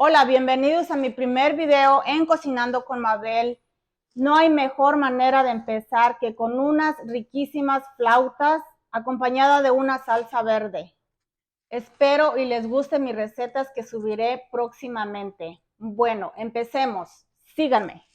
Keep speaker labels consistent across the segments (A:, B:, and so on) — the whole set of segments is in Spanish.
A: Hola, bienvenidos a mi primer video en Cocinando con Mabel. No hay mejor manera de empezar que con unas riquísimas flautas acompañada de una salsa verde. Espero y les guste mis recetas que subiré próximamente. Bueno, empecemos. Síganme.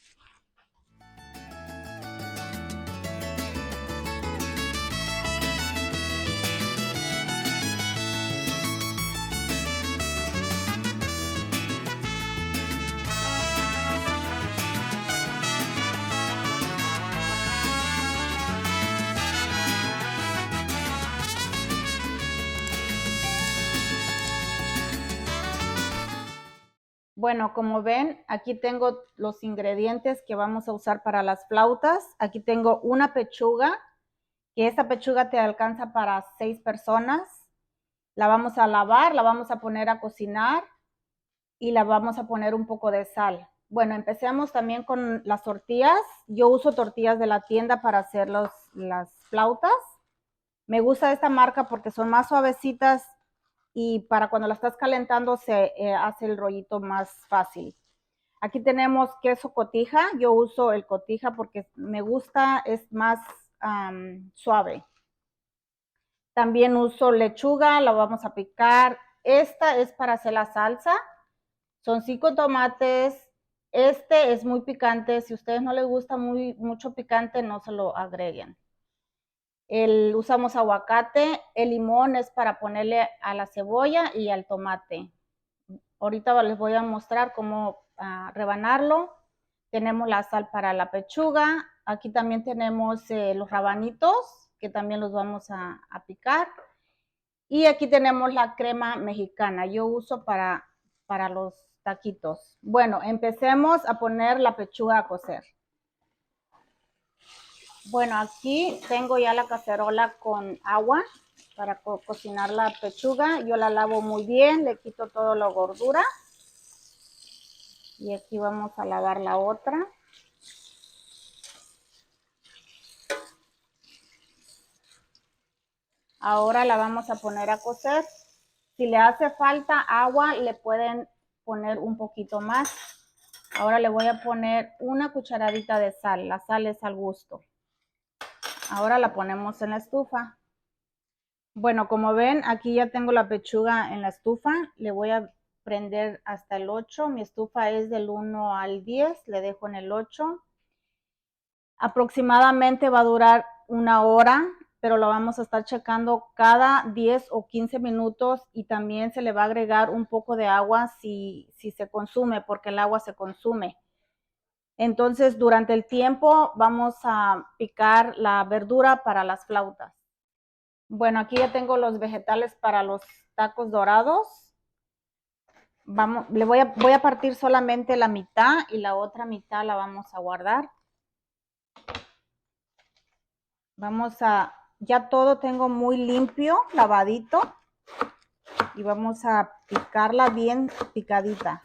A: Bueno, como ven, aquí tengo los ingredientes que vamos a usar para las flautas. Aquí tengo una pechuga, que esta pechuga te alcanza para 6 personas. La vamos a lavar, la vamos a poner a cocinar y la vamos a poner un poco de sal. Bueno, empecemos también con las tortillas. Yo uso tortillas de la tienda para hacer las flautas. Me gusta esta marca porque son más suavecitas y para cuando la estás calentando se hace el rollito más fácil. Aquí tenemos queso cotija. Yo uso el cotija porque me gusta, es más suave. También uso lechuga, la vamos a picar. Esta es para hacer la salsa. Son 5 tomates. Este es muy picante. Si a ustedes no les gusta mucho picante, no se lo agreguen. Usamos aguacate. El limón es para ponerle a la cebolla y al tomate. Ahorita les voy a mostrar cómo rebanarlo. Tenemos la sal para la pechuga. Aquí también tenemos los rabanitos, que también los vamos a picar. Y aquí tenemos la crema mexicana. Yo uso para los taquitos. Bueno, empecemos a poner la pechuga a cocer. Bueno, aquí tengo ya la cacerola con agua para cocinar la pechuga. Yo la lavo muy bien, le quito toda la gordura. Y aquí vamos a lavar la otra. Ahora la vamos a poner a cocer. Si le hace falta agua, le pueden poner un poquito más. Ahora le voy a poner una cucharadita de sal. La sal es al gusto. Ahora la ponemos en la estufa. Bueno, como ven, aquí ya tengo la pechuga en la estufa. Le voy a prender hasta el 8. Mi estufa es del 1 al 10. Le dejo en el 8. Aproximadamente va a durar 1 hora, pero lo vamos a estar checando cada 10 o 15 minutos y también se le va a agregar un poco de agua si se consume, porque el agua se consume. Entonces, durante el tiempo vamos a picar la verdura para las flautas. Bueno, aquí ya tengo los vegetales para los tacos dorados. Voy a partir solamente la mitad y la otra mitad la vamos a guardar. Ya todo tengo muy limpio, lavadito. Y vamos a picarla bien picadita.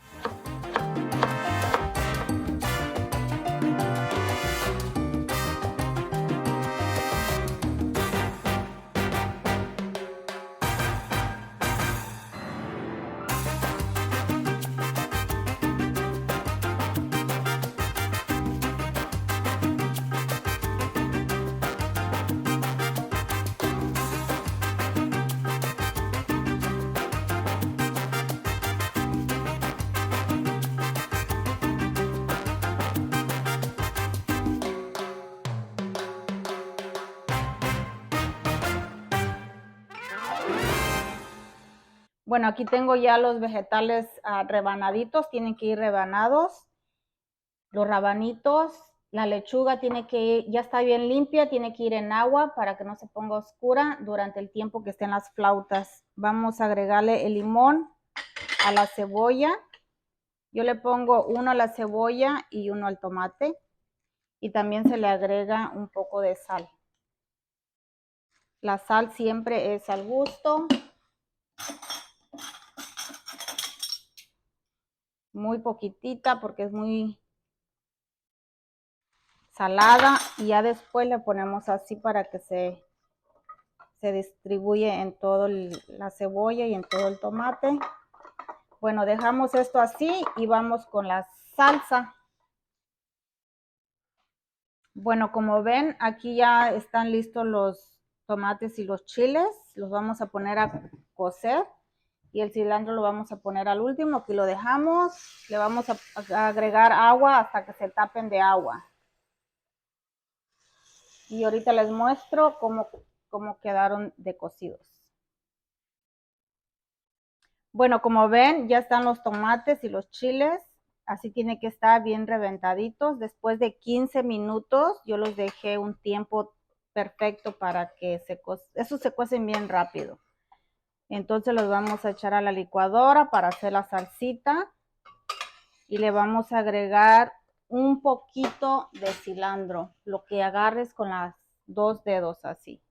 A: Bueno, aquí tengo ya los vegetales rebanaditos, tienen que ir rebanados. Los rabanitos, la lechuga ya está bien limpia, tiene que ir en agua para que no se ponga oscura durante el tiempo que estén las flautas. Vamos a agregarle el limón a la cebolla. Yo le pongo 1 a la cebolla y 1 al tomate. Y también se le agrega un poco de sal. La sal siempre es al gusto. Muy poquitita porque es muy salada. Y ya después le ponemos así para que se distribuye en todo la cebolla y en todo el tomate. Bueno, dejamos esto así y vamos con la salsa. Bueno, como ven, aquí ya están listos los tomates y los chiles. Los vamos a poner a cocer y el cilantro lo vamos a poner al último. Aquí lo dejamos. Le vamos a agregar agua hasta que se tapen de agua. Y ahorita les muestro cómo quedaron de cocidos. Bueno, como ven, ya están los tomates y los chiles. Así tiene que estar bien reventaditos. Después de 15 minutos, yo los dejé un tiempo perfecto para que esos se cuecen bien rápido. Entonces los vamos a echar a la licuadora para hacer la salsita. Y le vamos a agregar un poquito de cilantro. Lo que agarres con las 2 dedos así.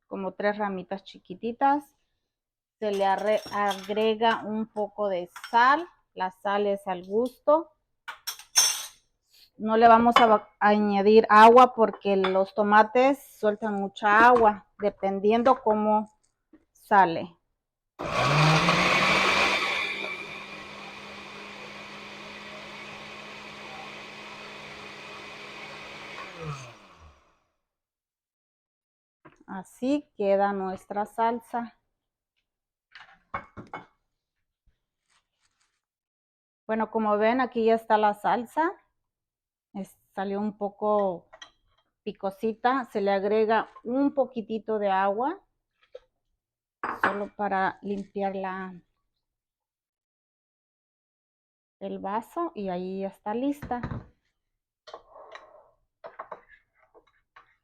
A: Como 3 ramitas chiquititas. Se le agrega un poco de sal. La sal es al gusto. No le vamos a añadir agua porque los tomates sueltan mucha agua, dependiendo cómo sale. Así queda nuestra salsa. Bueno, como ven, aquí ya está la salsa. Salió un poco picosita. Se le agrega un poquitito de agua, solo para limpiar el vaso, y ahí ya está lista.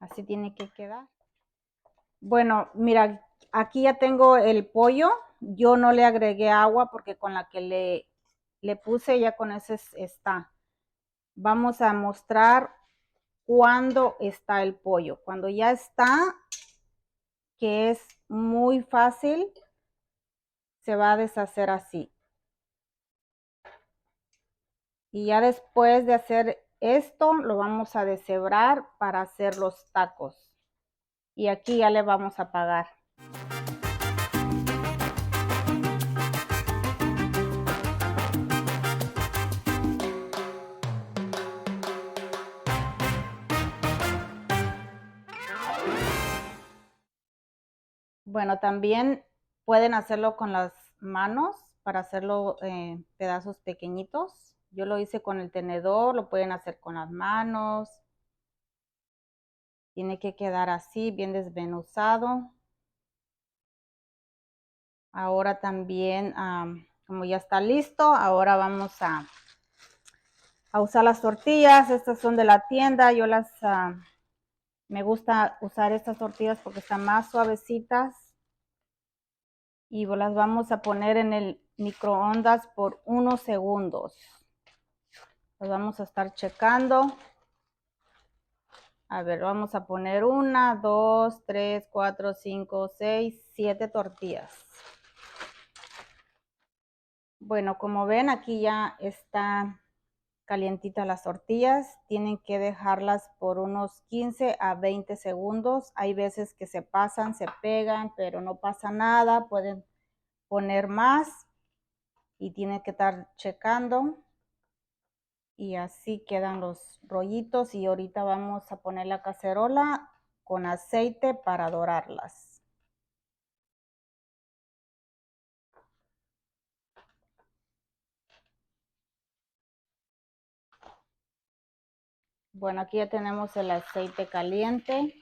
A: Así tiene que quedar. Bueno, mira, aquí ya tengo el pollo. Yo no le agregué agua porque con la que le puse ya con ese está. Vamos a mostrar cuándo está el pollo. Cuando ya está, que es muy fácil, se va a deshacer así. Y ya después de hacer esto, lo vamos a deshebrar para hacer los tacos. Y aquí ya le vamos a apagar. Bueno, también pueden hacerlo con las manos para hacerlo pedazos pequeñitos. Yo lo hice con el tenedor, lo pueden hacer con las manos. Tiene que quedar así, bien desmenuzado. Ahora también, como ya está listo, ahora vamos a usar las tortillas. Estas son de la tienda. Yo me gusta usar estas tortillas porque están más suavecitas. Y las vamos a poner en el microondas por unos segundos. Las vamos a estar checando. A ver, vamos a poner 1, 2, 3, 4, 5, 6, 7 tortillas. Bueno, como ven, aquí ya está calientitas las tortillas. Tienen que dejarlas por unos 15 a 20 segundos. Hay veces que se pasan, se pegan, pero no pasa nada. Pueden poner más y tienen que estar checando. Y así quedan los rollitos. Y ahorita vamos a poner la cacerola con aceite para dorarlas. Bueno, aquí ya tenemos el aceite caliente.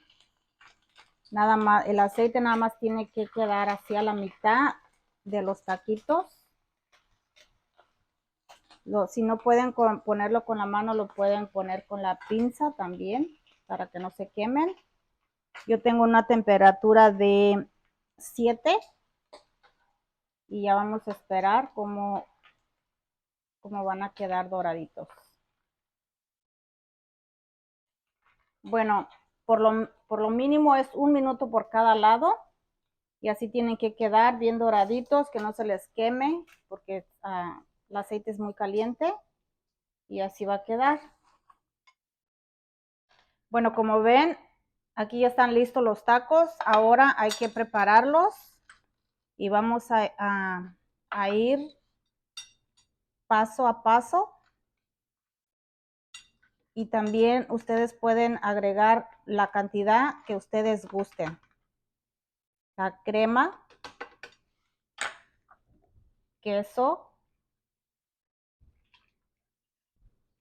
A: Nada más, el aceite nada más tiene que quedar hacia la mitad de los taquitos. Si no pueden ponerlo con la mano, lo pueden poner con la pinza también para que no se quemen. Yo tengo una temperatura de 7 y ya vamos a esperar cómo van a quedar doraditos. Bueno, por lo mínimo es 1 minuto por cada lado y así tienen que quedar bien doraditos, que no se les queme porque el aceite es muy caliente y así va a quedar. Bueno, como ven, aquí ya están listos los tacos. Ahora hay que prepararlos y vamos a ir paso a paso. Y también ustedes pueden agregar la cantidad que ustedes gusten. La crema, queso,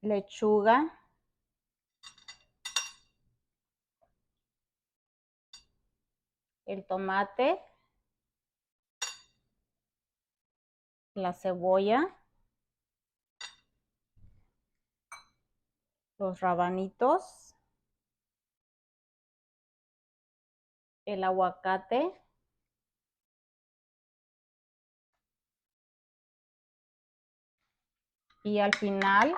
A: lechuga, el tomate, la cebolla, los rabanitos, el aguacate, y al final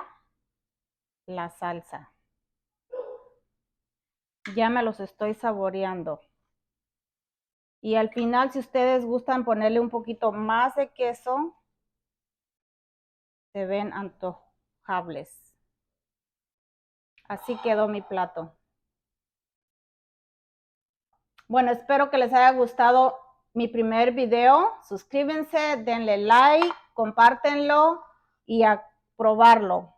A: la salsa. Ya me los estoy saboreando. Y al final, si ustedes gustan ponerle un poquito más de queso, se ven antojables. Así quedó mi plato. Bueno, espero que les haya gustado mi primer video. Suscríbanse, denle like, compártenlo y a probarlo.